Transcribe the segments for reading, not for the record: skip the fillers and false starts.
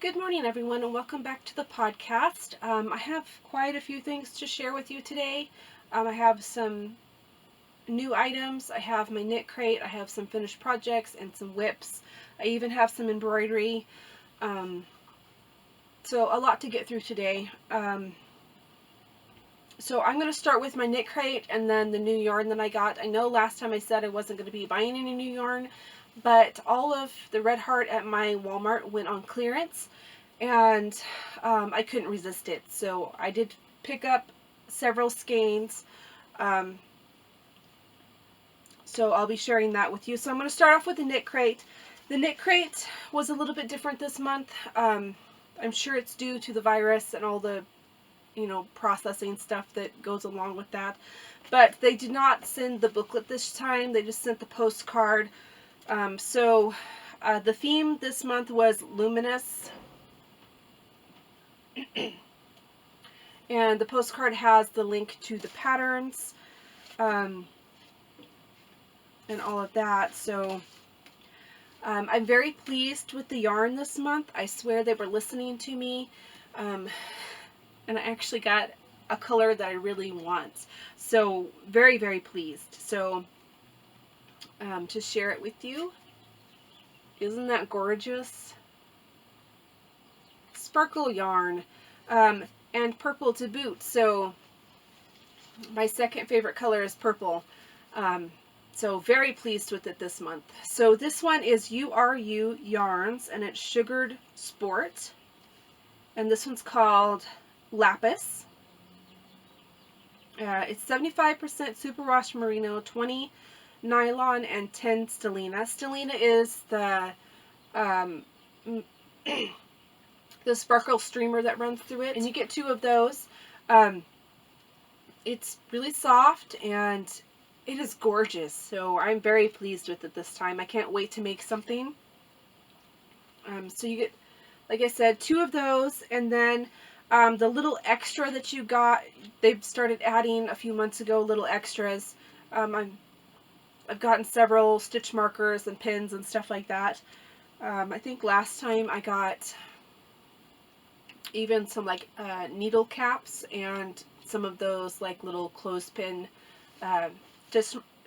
Good morning, everyone, and welcome back to the podcast. I have quite a few things to share with you today. I have some new items. I have my knit crate. I have some finished projects and some whips. I even have some embroidery. So a lot to get through today. So I'm going to start with my knit crate and then the new yarn that I got. I know last time I said I wasn't going to be buying any new yarn, but all of the Red Heart at my Walmart went on clearance, and I couldn't resist it. So I did pick up several skeins. So I'll be sharing that with you. So I'm going to start off with the knit crate. The knit crate was a little bit different this month. I'm sure it's due to the virus and all the processing stuff that goes along with that. But they did not send the booklet this time. They just sent the postcard. So the theme this month was luminous. And the postcard has the link to the patterns and all of that. So I'm very pleased with the yarn this month. I swear they were listening to me. And I actually got a color that I really want. So very, very pleased. So to share it with you. Isn't that gorgeous? Sparkle yarn. And purple to boot. So my second favorite color is purple. So very pleased with it this month. So this one is URU Yarns, and it's Sugared Sport. And this one's called Lapis. It's 75% superwash merino, 20 nylon, and 10 stellina. Stellina is the the sparkle streamer that runs through it, and you get 2 of those. It's really soft and it is gorgeous, so I'm very pleased with it this time. I can't wait to make something. So you get, like I said, 2 of those, and then the little extra that you got, they've started adding a few months ago, little extras. I've gotten several stitch markers and pins and stuff like that. I think last time I got even some like needle caps and some of those like little clothespin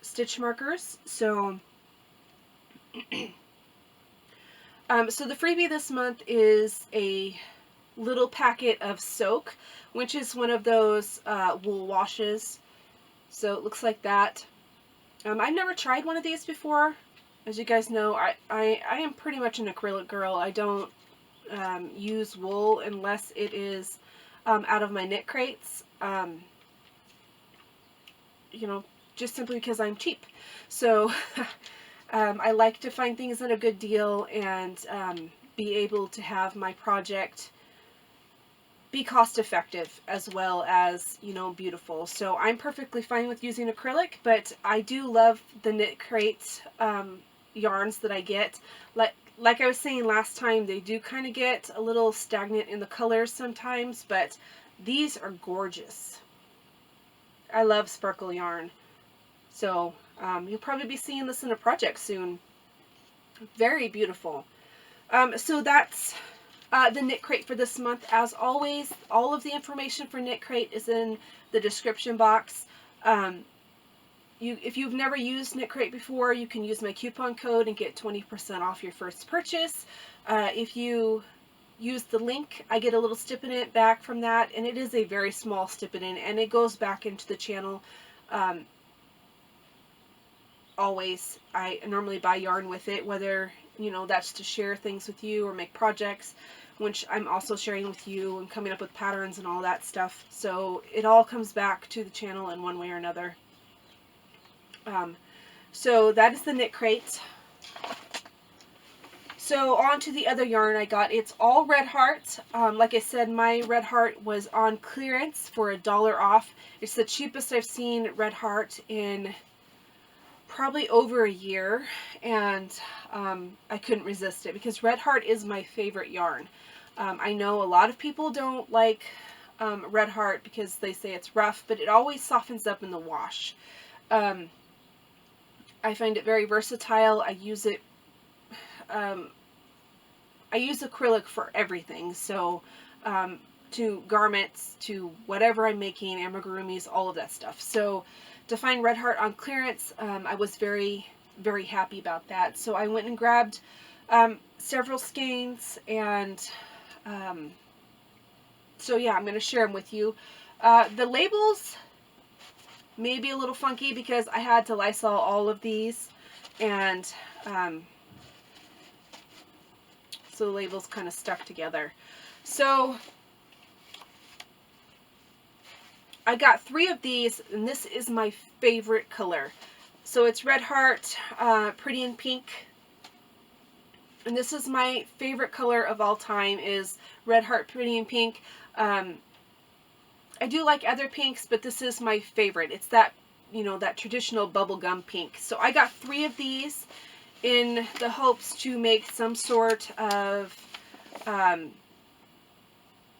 stitch markers. So so the freebie this month is a little packet of soak, which is one of those wool washes. So it looks like that. I've never tried one of these before. As you guys know, I am pretty much an acrylic girl. I don't use wool unless it is out of my knit crates. Just simply because I'm cheap. So I like to find things at a good deal and be able to have my project be cost effective as well as, beautiful. So I'm perfectly fine with using acrylic, but I do love the knit crate yarns that I get. Like I was saying last time, they do kind of get a little stagnant in the colors sometimes, but these are gorgeous. I love sparkle yarn. So you'll probably be seeing this in a project soon. Very beautiful. So that's the knit crate for this month. As always, all of the information for knit crate is in the description box. If you've never used knit crate before, you can use my coupon code and get 20% off your first purchase. If you use the link, I get a little stipend back from that, and it is a very small stipend, and it goes back into the channel. Always, I normally buy yarn with it, whether that's to share things with you or make projects, which I'm also sharing with you and coming up with patterns and all that stuff. So it all comes back to the channel in one way or another. So that is the knit crate. So on to the other yarn I got. It's all Red Heart. Like I said, my Red Heart was on clearance for $1 off. It's the cheapest I've seen Red Heart in probably over a year, and I couldn't resist it because Red Heart is my favorite yarn. I know a lot of people don't like Red Heart because they say it's rough, but it always softens up in the wash. I find it very versatile. I use it I use acrylic for everything. So to garments, to whatever I'm making, amigurumis, all of that stuff. So to find Red Heart on clearance, I was very, very happy about that. So I went and grabbed several skeins, and so yeah, I'm going to share them with you. The labels may be a little funky because I had to Lysol all of these, and so the labels kind of stuck together. So I got 3 of these, and this is my favorite color. So it's Red Heart, Pretty in Pink. And this is my favorite color of all time, is Red Heart, Pretty in Pink. I do like other pinks, but this is my favorite. It's that, you know, that traditional bubblegum pink. So I got 3 of these in the hopes to make some sort of,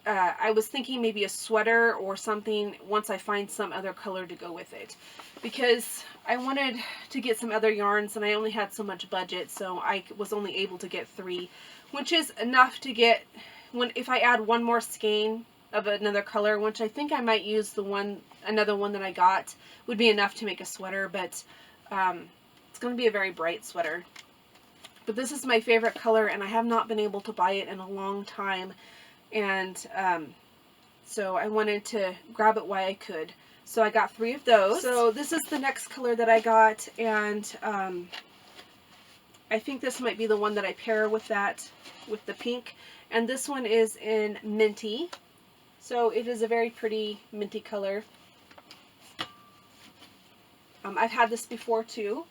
I was thinking maybe a sweater or something once I find some other color to go with it. Because I wanted to get some other yarns, and I only had so much budget, so I was only able to get 3, which is enough to get, if I add one more skein of another color, which I think I might use another one that I got, would be enough to make a sweater, but it's going to be a very bright sweater. But this is my favorite color, and I have not been able to buy it in a long time, and so I wanted to grab it while I could. So I got 3 of those. So this is the next color that I got, and I think this might be the one that I pair with with the pink. And this one is in Minty. So it is a very pretty minty color. I've had this before too.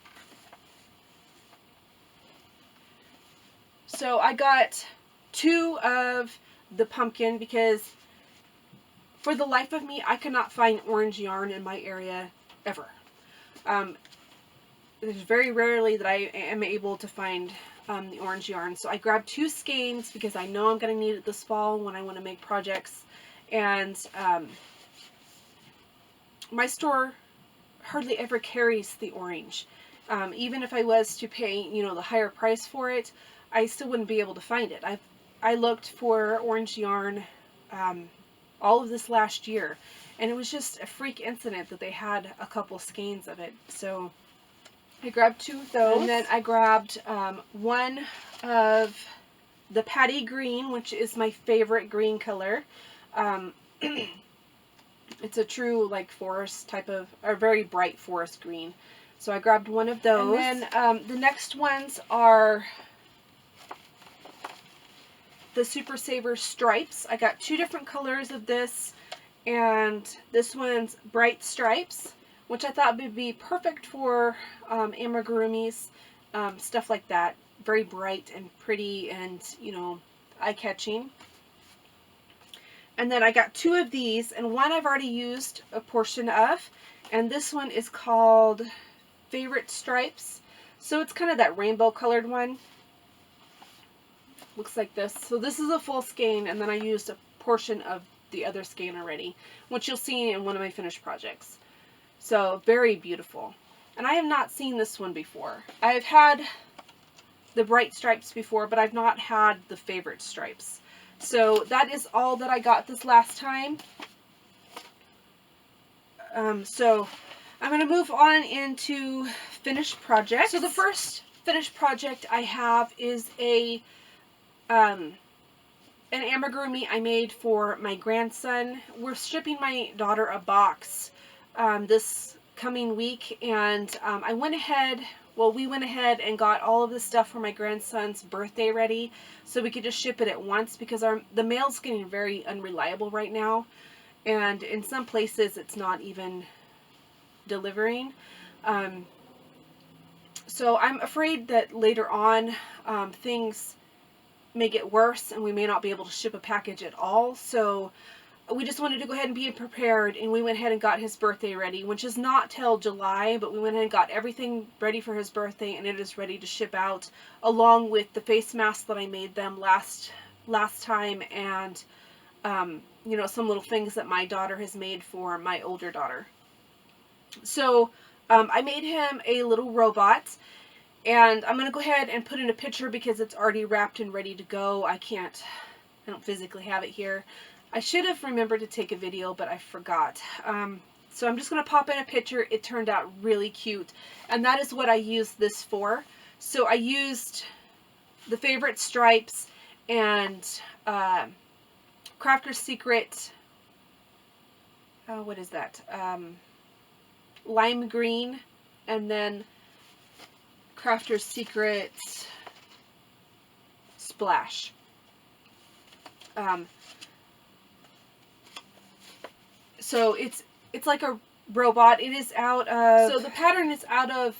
So I got 2 of the pumpkin because for the life of me, I could not find orange yarn in my area ever. There's very rarely that I am able to find the orange yarn. So I grabbed 2 skeins because I know I'm going to need it this fall when I want to make projects. And my store hardly ever carries the orange. Even if I was to pay, you know, the higher price for it, I still wouldn't be able to find it. I looked for orange yarn all of this last year, and it was just a freak incident that they had a couple skeins of it. So I grabbed 2 of those, and then I grabbed 1 of the Patty Green, which is my favorite green color. It's a true like forest type of, or very bright forest green. So I grabbed 1 of those. And then the next ones are the Super Saver Stripes. I got 2 different colors of this, and this one's Bright Stripes, which I thought would be perfect for amigurumis, stuff like that. Very bright and pretty and, you know, eye-catching. And then I got 2 of these, and one I've already used a portion of, and this one is called Favorite Stripes. So it's kind of that rainbow colored one. Looks like this. So this is a full skein, and then I used a portion of the other skein already, which you'll see in one of my finished projects. So very beautiful. And I have not seen this one before. I've had the Bright Stripes before, but I've not had the Favorite Stripes. So that is all that I got this last time. So I'm going to move on into finished projects. So the first finished project I have is an amigurumi I made for my grandson. We're shipping my daughter a box this coming week, and we went ahead and got all of the stuff for my grandson's birthday ready so we could just ship it at once, because the mail's getting very unreliable right now, and in some places it's not even delivering. So I'm afraid that later on things may get worse and we may not be able to ship a package at all. So we just wanted to go ahead and be prepared, and we went ahead and got his birthday ready, which is not till July, but we went ahead and got everything ready for his birthday, and it is ready to ship out, along with the face masks that I made them last time, and you know, some little things that my daughter has made for my older daughter. So I made him a little robot, And I'm going to go ahead and put in a picture because it's already wrapped and ready to go. I don't physically have it here. I should have remembered to take a video, but I forgot. So I'm just going to pop in a picture. It turned out really cute. And that is what I used this for. So I used the Favorite Stripes and Crafter's Secret, what is that? Lime green, and then Crafter's Secret Splash. So it's like a robot. It is out of, so the pattern is out of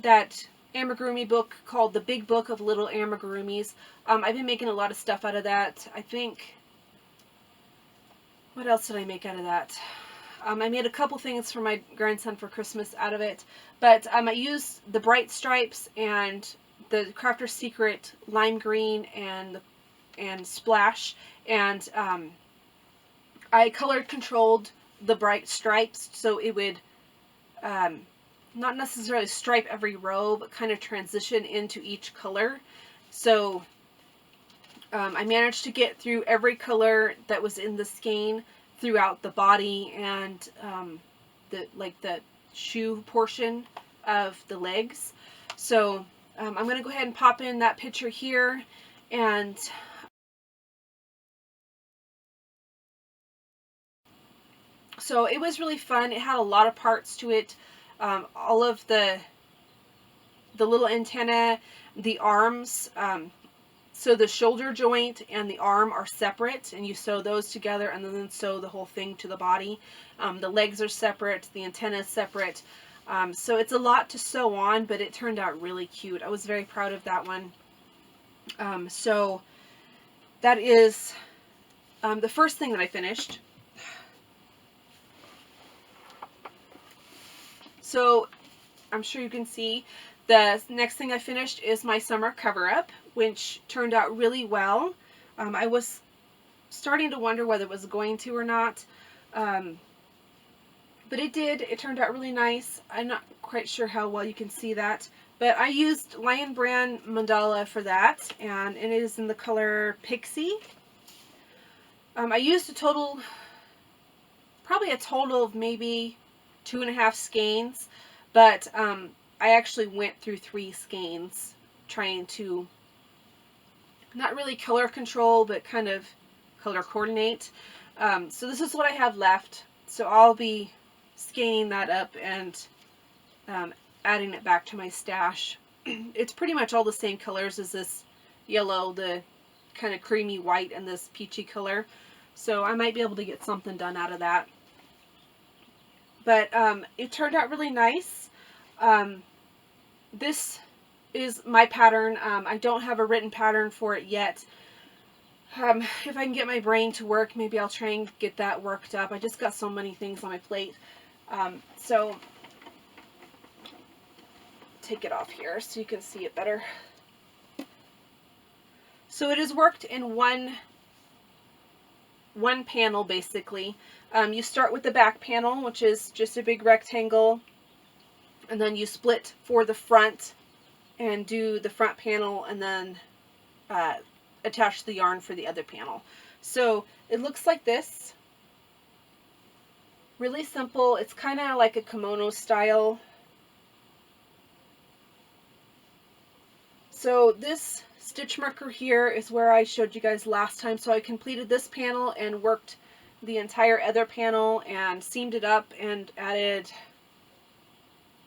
that amigurumi book called The Big Book of Little Amigurumis. I've been making a lot of stuff out of that. I think, what else did I make out of that? I made a couple things for my grandson for Christmas out of it, but I used the bright stripes and the Crafter's Secret lime green and Splash, and I color controlled the bright stripes so it would not necessarily stripe every row, but kind of transition into each color. So I managed to get through every color that was in the skein throughout the body and the shoe portion of the legs. So I'm going to go ahead and pop in that picture here, and so it was really fun. It had a lot of parts to it. All of the little antenna, the arms, so the shoulder joint and the arm are separate, and you sew those together and then sew the whole thing to the body. The legs are separate, the antenna is separate. So it's a lot to sew on, but it turned out really cute. I was very proud of that one. So that is the first thing that I finished. So I'm sure you can see the next thing I finished is my summer cover-up, which turned out really well. I was starting to wonder whether it was going to or not, but it did. It turned out really nice. I'm not quite sure how well you can see that, but I used Lion Brand mandala for that, and it is in the color Pixie. I used probably a total of maybe 2.5 skeins, but I actually went through 3 skeins trying to not really color control, but kind of color coordinate. So this is what I have left. So I'll be skeining that up and adding it back to my stash. It's pretty much all the same colors as this yellow, the kind of creamy white, and this peachy color. So I might be able to get something done out of that. But it turned out really nice. This is my pattern. I don't have a written pattern for it yet. If I can get my brain to work, maybe I'll try and get that worked up. I just got so many things on my plate. So take it off here so you can see it better. So it is worked in one panel, basically. You start with the back panel, which is just a big rectangle, and then you split for the front and do the front panel, and then attach the yarn for the other panel. So it looks like this. Really simple. It's kind of like a kimono style. So this stitch marker here is where I showed you guys last time. So I completed this panel and worked the entire other panel and seamed it up and added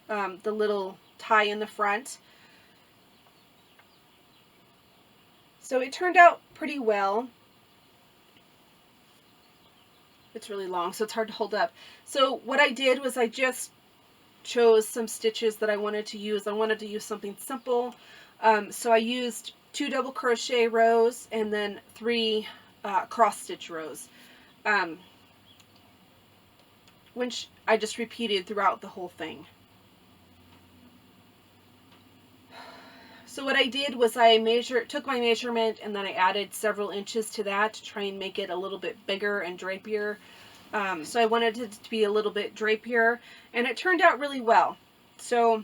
the little tie in the front. So it turned out pretty well. It's really long, so it's hard to hold up. So what I did was I just chose some stitches that I wanted to use. I wanted to use something simple. So I used 2 double crochet rows and then 3 cross stitch rows, which I just repeated throughout the whole thing. So what I did was I took my measurement and then I added several inches to that to try and make it a little bit bigger and drapier. So I wanted it to be a little bit drapier, and it turned out really well. So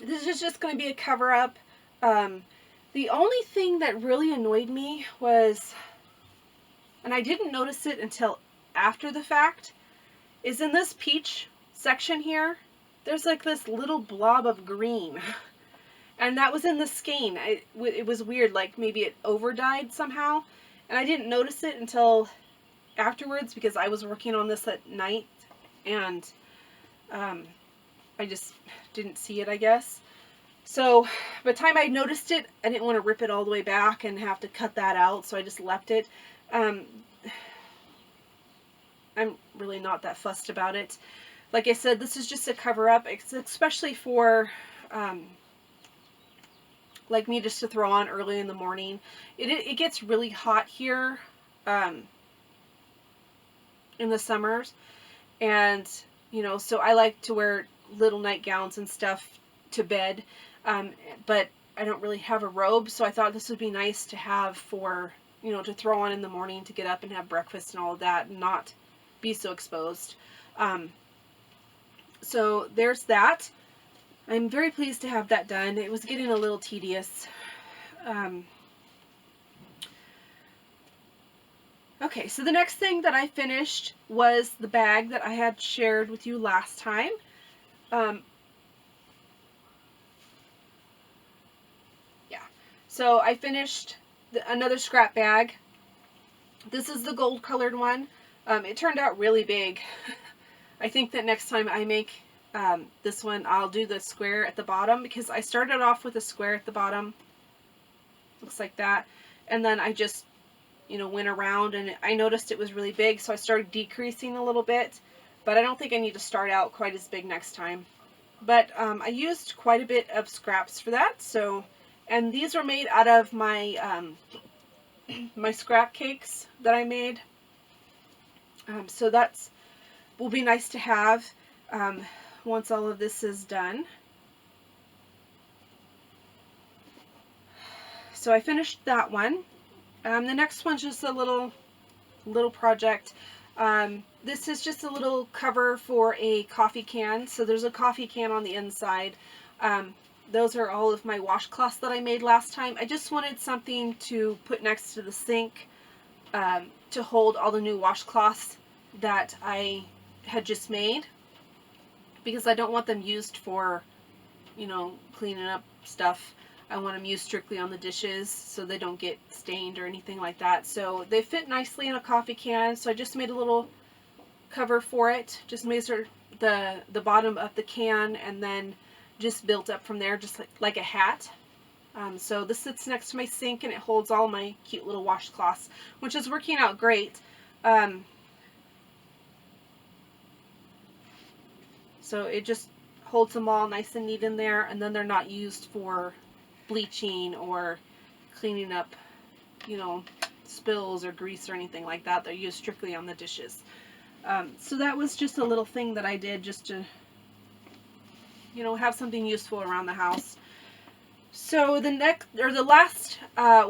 This is just going to be a cover up. The only thing that really annoyed me was, and I didn't notice it until after the fact, is in this peach section here, there's like this little blob of green. And that was in the skein. It was weird, like maybe it over dyed somehow. And I didn't notice it until afterwards because I was working on this at night. And I just didn't see it, I guess. So by the time I noticed it, I didn't want to rip it all the way back and have to cut that out. So I just left it. I'm really not that fussed about it. Like I said, this is just a cover up, especially for like me just to throw on early in the morning. It gets really hot here in the summers, and you know, so I like to wear little nightgowns and stuff to bed, but I don't really have a robe, so I thought this would be nice to have for, you know, to throw on in the morning to get up and have breakfast and all of that and not be so exposed. So there's that. I'm very pleased to have that done. It was getting a little tedious. Okay, so the next thing that I finished was the bag that I had shared with you last time. Yeah, so I finished another scrap bag. This is the gold colored one. It turned out really big. I think that next time I make this one, I'll do the square at the bottom, because I started off with a square at the bottom. Looks like that. And then I just, you know, went around and I noticed it was really big, so I started decreasing a little bit. But I don't think I need to start out quite as big next time. But I used quite a bit of scraps for that. So, and these were made out of my my scrap cakes that I made. So that's will be nice to have once all of this is done. So I finished that one. The next one's just a little project. This is just a little cover for a coffee can. So there's a coffee can on the inside. Those are all of my washcloths that I made last time. I just wanted something to put next to the sink to hold all the new washcloths that I had just made, because I don't want them used for, you know, cleaning up stuff. I want them used strictly on the dishes so they don't get stained or anything like that. So they fit nicely in a coffee can, so I just made a little cover for it. Just made sure the bottom of the can, and then just built up from there, just like a hat. So this sits next to my sink and it holds all my cute little washcloths, which is working out great. So it just holds them all nice and neat in there, and then they're not used for bleaching or cleaning up, you know, spills or grease or anything like that. They're used strictly on the dishes. So that was just a little thing that I did just to, you know, have something useful around the house. So the last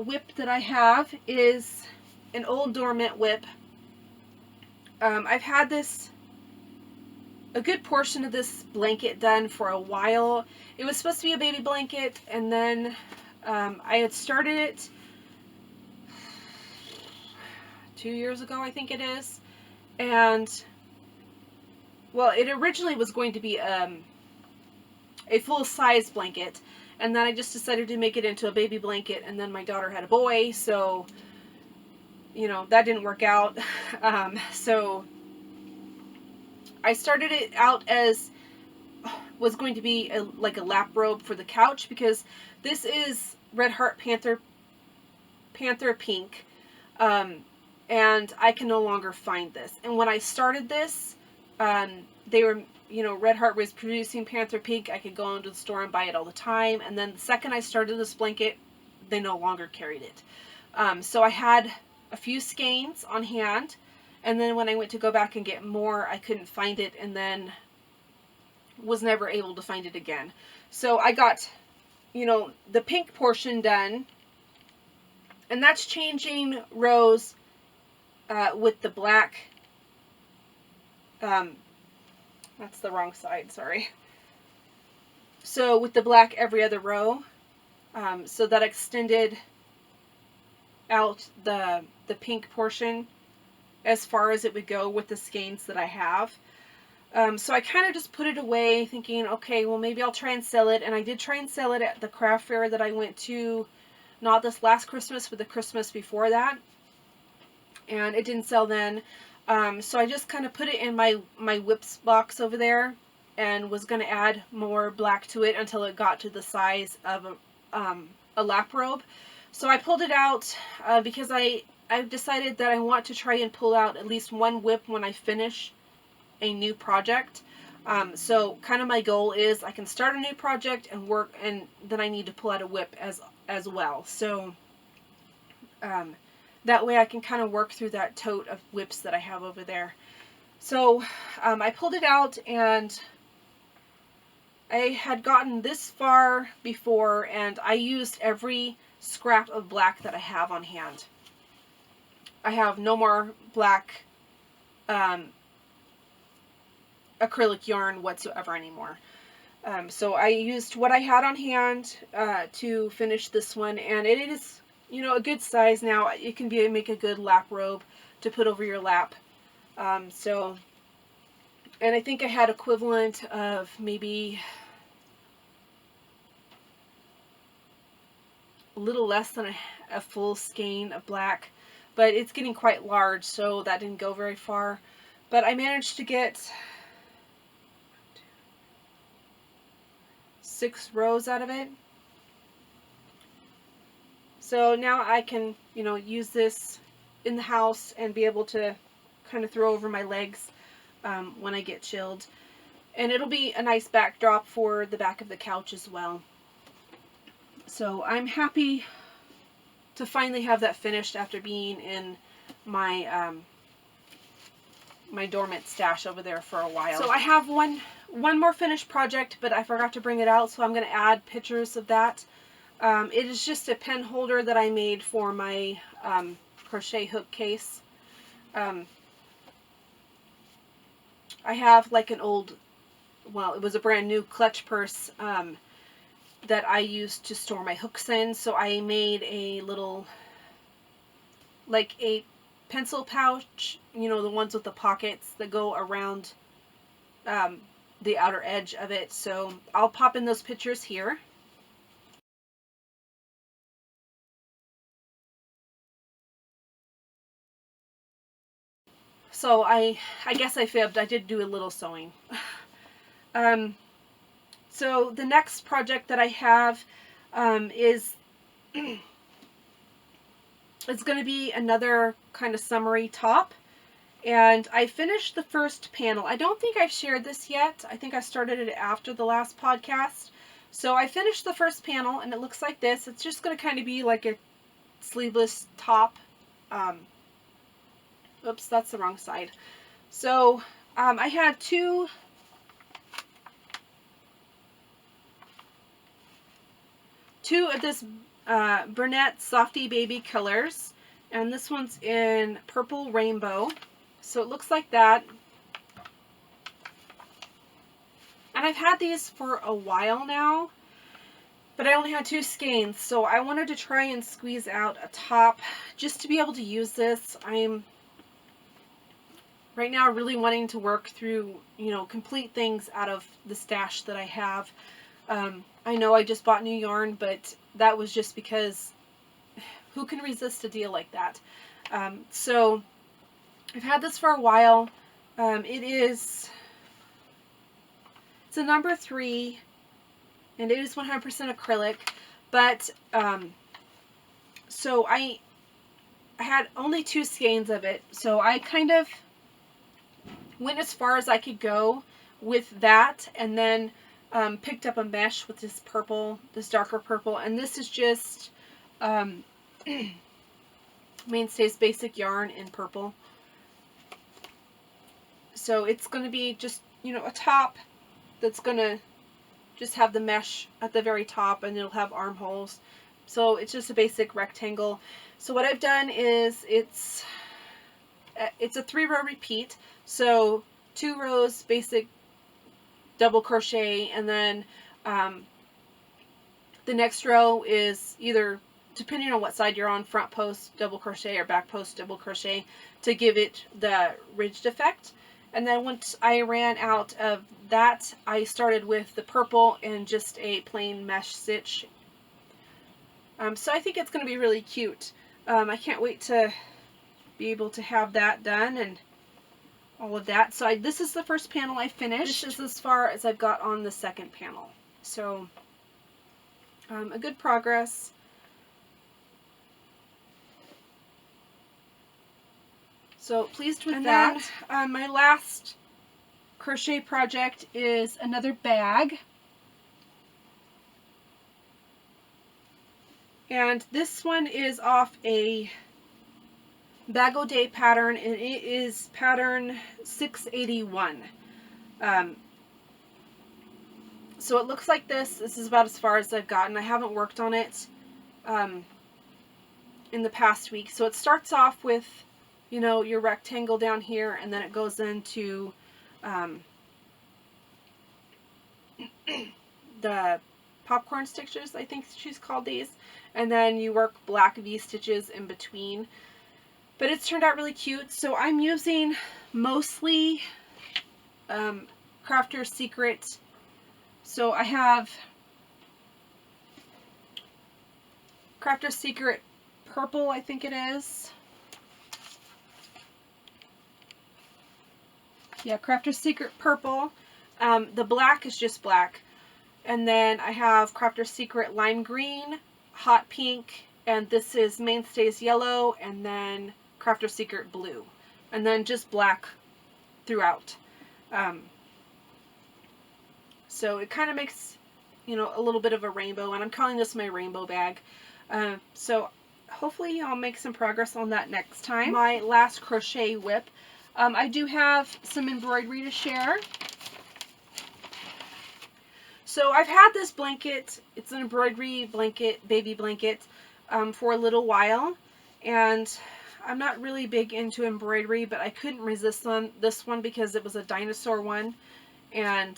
whip that I have is an old dormant whip. I've had a good portion of this blanket done for a while. It was supposed to be a baby blanket, and then I had started it 2 years ago, I think it is. And, well, it originally was going to be a full-size blanket, and then I just decided to make it into a baby blanket, and then my daughter had a boy, so, you know, that didn't work out. So I started it out as was going to be like a lap robe for the couch, because this is Red Heart Panther Pink, and I can no longer find this. And when I started this, they were, you know, Red Heart was producing Panther Pink. I could go into the store and buy it all the time. And then the second I started this blanket, they no longer carried it. So I had a few skeins on hand, and then when I went to go back and get more, I couldn't find it, and then was never able to find it again. So I got, you know, the pink portion done, and that's changing rows with the black. That's the wrong side, sorry. So with the black every other row, so that extended out the pink portion as far as it would go with the skeins that I have. So I kind of just put it away thinking, okay, well maybe I'll try and sell it. And I did try and sell it at the craft fair that I went to, not this last Christmas, but the Christmas before that. And it didn't sell then. So I just kind of put it in my whips box over there and was going to add more black to it until it got to the size of a lap robe. So I pulled it out because I've decided that I want to try and pull out at least one whip when I finish a new project. So kind of my goal is I can start a new project and work, and then I need to pull out a whip as well. So that way I can kind of work through that tote of whips that I have over there. So I pulled it out, and I had gotten this far before, and I used every scrap of black that I have on hand. I have no more black acrylic yarn whatsoever anymore. So I used what I had on hand to finish this one, and it is, you know, a good size now. It can make a good lap robe to put over your lap. And I think I had equivalent of maybe a little less than a full skein of black, but it's getting quite large, so that didn't go very far. But I managed to get 6 rows out of it. So now I can, you know, use this in the house and be able to kind of throw over my legs when I get chilled. And it'll be a nice backdrop for the back of the couch as well. So I'm happy to finally have that finished after being in my my dormant stash over there for a while. So I have one more finished project, but I forgot to bring it out, so I'm going to add pictures of that. It is just a pen holder that I made for my crochet hook case. I have like an old, well, it was a brand new clutch purse that I used to store my hooks in, so I made a little, like a pencil pouch, you know, the ones with the pockets that go around the outer edge of it. So I'll pop in those pictures here. So I guess I fibbed. I did do a little sewing. So the next project that I have is it's going to be another kind of summery top. And I finished the first panel. I don't think I've shared this yet. I think I started it after the last podcast. So I finished the first panel, and it looks like this. It's just going to kind of be like a sleeveless top. Oops, that's the wrong side. So I had two of this Burnett Softy Baby colors, and this one's in Purple Rainbow. So it looks like that. And I've had these for a while now, but I only had 2 skeins, so I wanted to try and squeeze out a top just to be able to use this. I'm right now really wanting to work through, you know, complete things out of the stash that I have. I know I just bought new yarn, but that was just because who can resist a deal like that? So I've had this for a while. It's a number 3, and it is 100% acrylic, but so I had only 2 skeins of it, so I kind of went as far as I could go with that, and then picked up a mesh with this purple, this darker purple, and this is just Mainstays Basic Yarn in purple. So it's going to be just, you know, a top that's going to just have the mesh at the very top, and it'll have armholes. So it's just a basic rectangle. So what I've done is it's a 3-row repeat. So 2 rows basic double crochet, and then The next row is either, depending on what side you're on, front post double crochet or back post double crochet to give it the ridged effect. And then once I ran out of that, I started with the purple and just a plain mesh stitch. So I think it's going to be really cute. I can't wait to be able to have that done and all of that. So this is the first panel I finished. This is as far as I've got on the second panel. So a good progress. So pleased with that. Then, my last crochet project is another bag. And this one is off a Bag O Day pattern, and it is pattern 681. So it looks like this. This is about as far as I've gotten. I haven't worked on it in the past week. So it starts off with, you know, your rectangle down here, and then it goes into the popcorn stitches, I think she's called these, and then you work black V stitches in between. But it's turned out really cute. So I'm using mostly Crafter's Secret. So I have Crafter's Secret purple, I think it is. Yeah, Crafter's Secret purple. The black is just black. And then I have Crafter's Secret lime green, hot pink, and this is Mainstays yellow, and then Crafter's Secret blue. And then just black throughout. So it kind of makes, you know, a little bit of a rainbow, and I'm calling this my rainbow bag. So hopefully I'll make some progress on that next time. My last crochet whip. I do have some embroidery to share. So I've had this blanket, it's an embroidery blanket, baby blanket, for a little while, and I'm not really big into embroidery, but I couldn't resist this one because it was a dinosaur one, and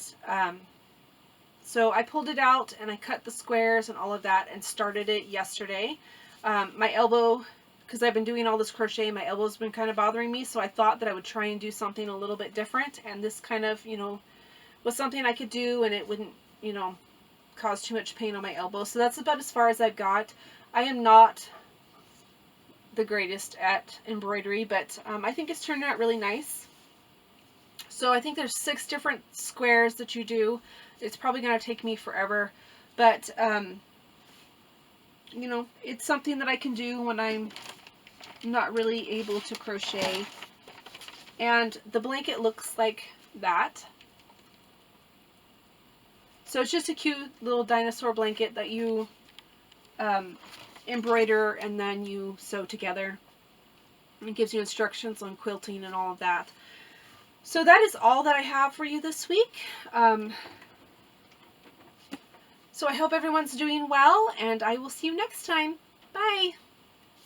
so I pulled it out and I cut the squares and all of that and started it yesterday. My elbow, because I've been doing all this crochet, my elbow's been kind of bothering me, so I thought that I would try and do something a little bit different, and this kind of, you know, was something I could do and it wouldn't, you know, cause too much pain on my elbow. So that's about as far as I've got. I am not the greatest at embroidery, but I think it's turned out really nice. So I think there's 6 different squares that you do. It's probably going to take me forever, but you know, it's something that I can do when I'm not really able to crochet. And the blanket looks like that. So it's just a cute little dinosaur blanket that you embroider and then you sew together. It gives you instructions on quilting and all of that. So that is all that I have for you this week. So I hope everyone's doing well, and I will see you next time. Bye!